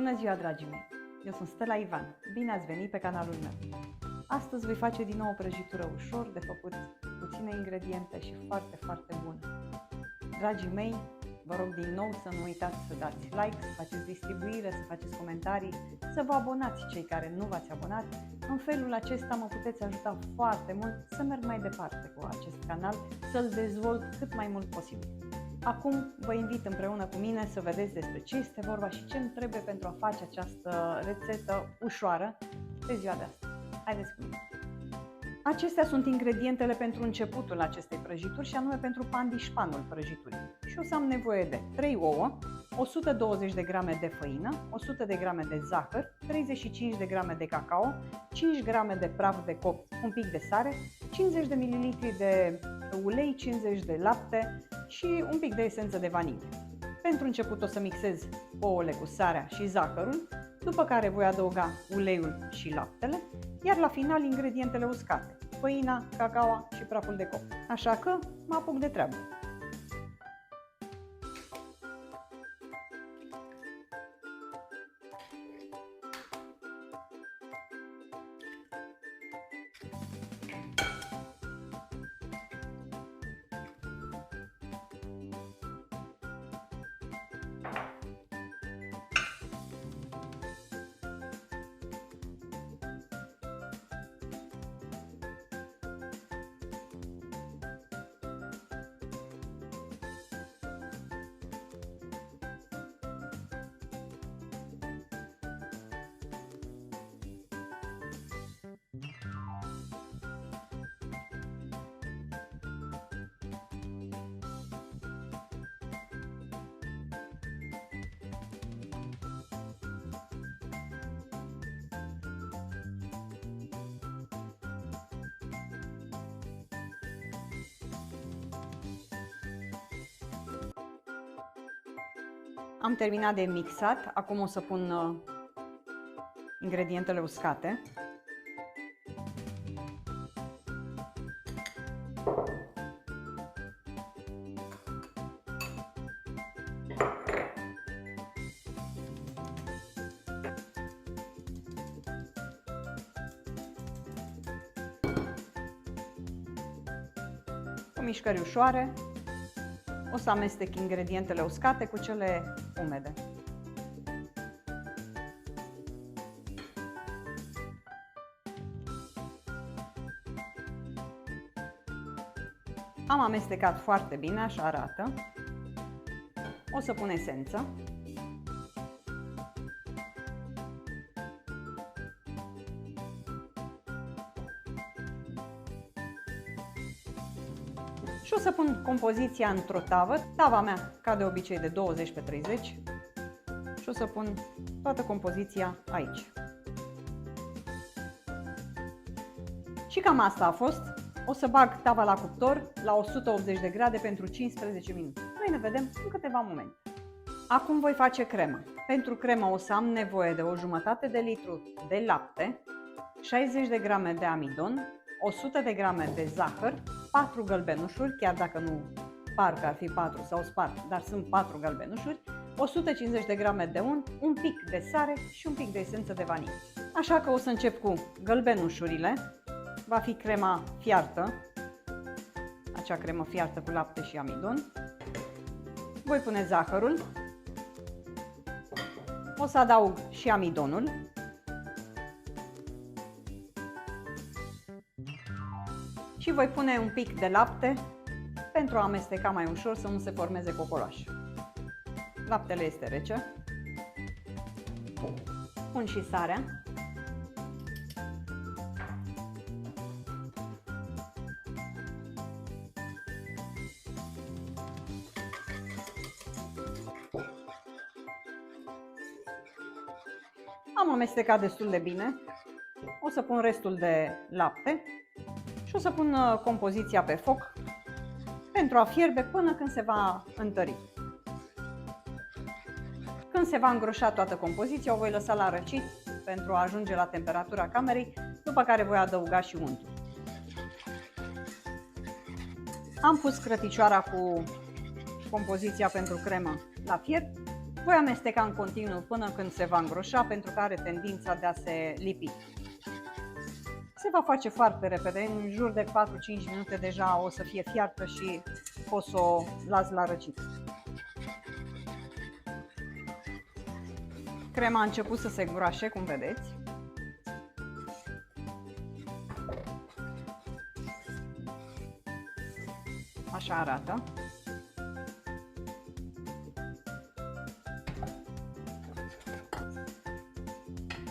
Bună ziua, dragii mei! Eu sunt Stella Ivan. Bine ați venit pe canalul meu! Astăzi voi face din nou o prăjitură ușor de făcut, puține ingrediente și foarte, foarte bună. Dragii mei, vă rog din nou să nu uitați să dați like, să faceți distribuire, să faceți comentarii, să vă abonați cei care nu v-ați abonat. În felul acesta mă puteți ajuta foarte mult să merg mai departe cu acest canal, să-l dezvolt cât mai mult posibil. Acum vă invit împreună cu mine să vedeți despre ce este vorba și ce îmi trebuie pentru a face această rețetă ușoară pe ziua de astăzi. Haideți cu mine! Acestea sunt ingredientele pentru începutul acestei prăjituri și anume pentru pandișpanul prăjiturii. Și o să am nevoie de 3 ouă, 120 de grame de făină, 100 de grame de zahăr, 35 de grame de cacao, 5 grame de praf de copt, un pic de sare, 50 de ml de ulei, 50 de lapte și un pic de esență de vanilie. Pentru început o să mixez ouăle cu sarea și zahărul, după care voi adăuga uleiul și laptele, iar la final ingredientele uscate, făina, cacao și praful de copt. Așa că mă apuc de treabă. Am terminat de mixat, acum o să pun ingredientele uscate. Cu mișcări ușoare o să amestec ingredientele uscate cu cele umede. Am amestecat foarte bine, așa arată. O să pun esență. Și o să pun compoziția într-o tavă, tava mea ca de obicei de 20 pe 30 și o să pun toată compoziția aici. Și cam asta a fost. O să bag tava la cuptor la 180 de grade pentru 15 minute. Noi ne vedem în câteva momente. Acum voi face cremă. Pentru cremă o să am nevoie de o jumătate de litru de lapte, 60 de grame de amidon, 100 de grame de zahăr, 4 gălbenușuri, chiar dacă nu par că ar fi 4 sau spart, dar sunt 4 gălbenușuri, 150 de grame de unt, un pic de sare și un pic de esență de vanilie. Așa că o să încep cu gălbenușurile, va fi crema fiartă, acea cremă fiartă cu lapte și amidon. Voi pune zahărul, o să adaug și amidonul. Și voi pune un pic de lapte pentru a amesteca mai ușor, să nu se formeze cocoloaș. Laptele este rece. Pun și sarea. Am amestecat destul de bine. O să pun restul de lapte. Și o să pun compoziția pe foc pentru a fierbe până când se va întări. Când se va îngroșa toată compoziția, o voi lăsa la răcit pentru a ajunge la temperatura camerei, după care voi adăuga și untul. Am pus crăticioara cu compoziția pentru cremă la fiert Voi amesteca în continuu până când se va îngroșa, pentru că are tendința de a se lipi. Se va face foarte repede, în jur de 4-5 minute deja o să fie fiartă și poți să o las la răcit. Crema a început să se îngroașe, cum vedeți. Așa arată.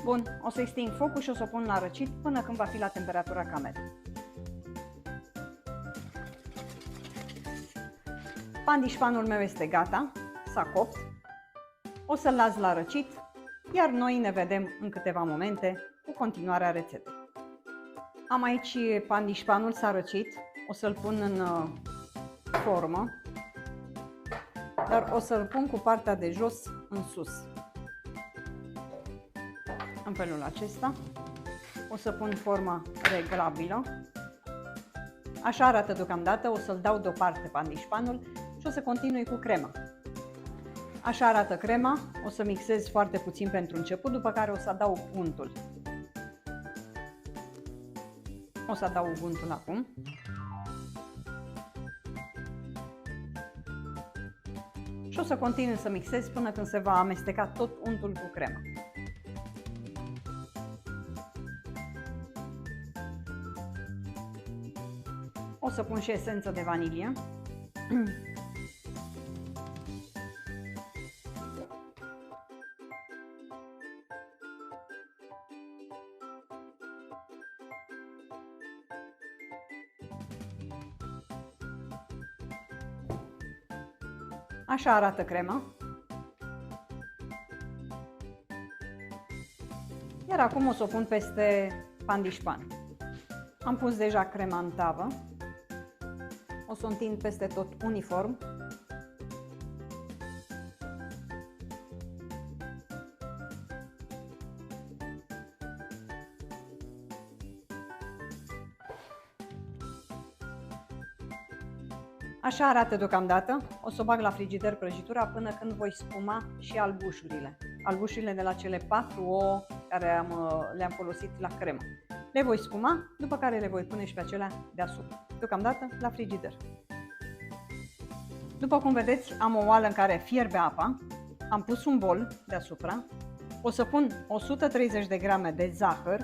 Bun, o să-i sting focul și o să o pun la răcit până când va fi la temperatura camerei. Pandișpanul meu este gata, s-a copt. O să-l las la răcit, iar noi ne vedem în câteva momente cu continuarea rețetei. Am aici pandișpanul, s-a răcit, o să-l pun în formă, dar o să-l pun cu partea de jos în sus. În felul acesta. O să pun forma reglabilă. Așa arată deocamdată, o să-l dau deoparte pandișpanul și o să continui cu crema. Așa arată crema, o să mixez foarte puțin pentru început, după care o să adaug untul. O să adaug untul acum. Și o să continui să mixez până când se va amesteca tot untul cu crema. O să pun și esență de vanilie. Așa arată crema. Iar acum o să o pun peste pandișpan. Am pus deja crema în tavă. O să o întind peste tot uniform. Așa arată deocamdată. O să o bag la frigider prăjitura până când voi spuma și albușurile. Albușurile de la cele 4 ouă care le-am folosit la cremă. Le voi spuma, după care le voi pune și pe acelea deasupra. Deocamdată la frigider. După cum vedeți, am o oală în care fierbe apa. Am pus un bol deasupra. O să pun 130 de grame de zahăr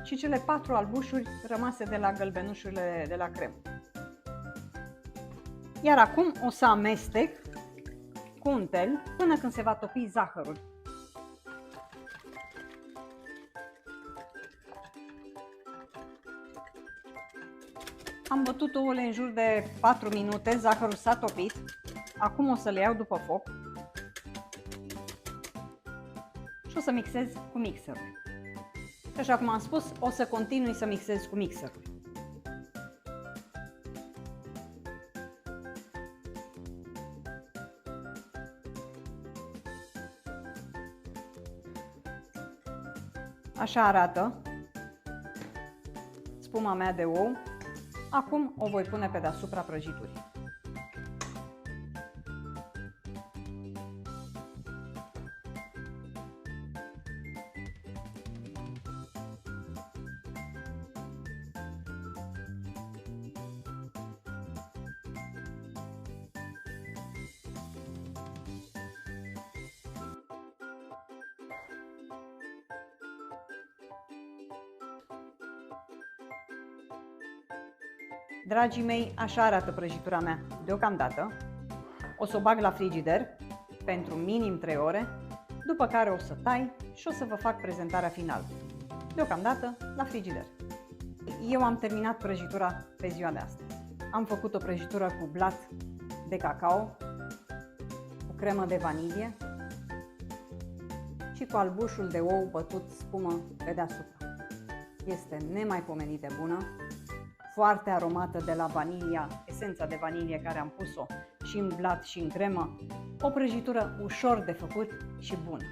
și cele 4 albușuri rămase de la gălbenușurile de la cremă. Iar acum o să amestec cu un tel până când se va topi zahărul. Am bătut ouăle în jur de 4 minute, zahărul s-a topit. Acum o să le iau după foc și o să mixez cu mixerul. Și așa cum am spus, o să continui să mixez cu mixerul. Așa arată spuma mea de ou. Acum o voi pune pe deasupra prăjiturii. Dragii mei, așa arată prăjitura mea deocamdată. O să o bag la frigider pentru minim 3 ore, după care o să tai și o să vă fac prezentarea finală. Deocamdată la frigider. Eu am terminat prăjitura pe ziua de astăzi. Am făcut o prăjitură cu blat de cacao, cu cremă de vanilie și cu albușul de ou bătut spumă pe deasupra. Este nemaipomenit de bună, foarte aromată de la vanilia, esența de vanilie care am pus-o și în blat și în cremă. O prăjitură ușor de făcut și bună.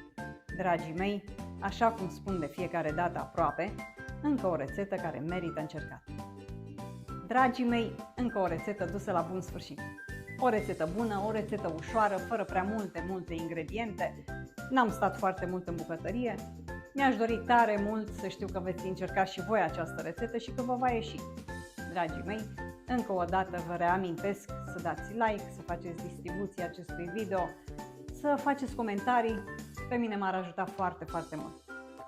Dragii mei, așa cum spun de fiecare dată aproape, încă o rețetă care merită încercată. Dragii mei, încă o rețetă dusă la bun sfârșit. O rețetă bună, o rețetă ușoară, fără prea multe ingrediente. N-am stat foarte mult în bucătărie. Mi-aș dori tare mult să știu că veți încerca și voi această rețetă și că vă va ieși. Dragii mei, încă o dată vă reamintesc să dați like, să faceți distribuția acestui video, să faceți comentarii. Pe mine m-ar ajuta foarte mult.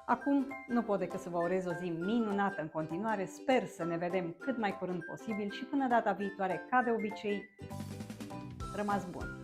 Acum nu pot decât să vă urez o zi minunată în continuare, sper să ne vedem cât mai curând posibil și până data viitoare, ca de obicei, rămas bun!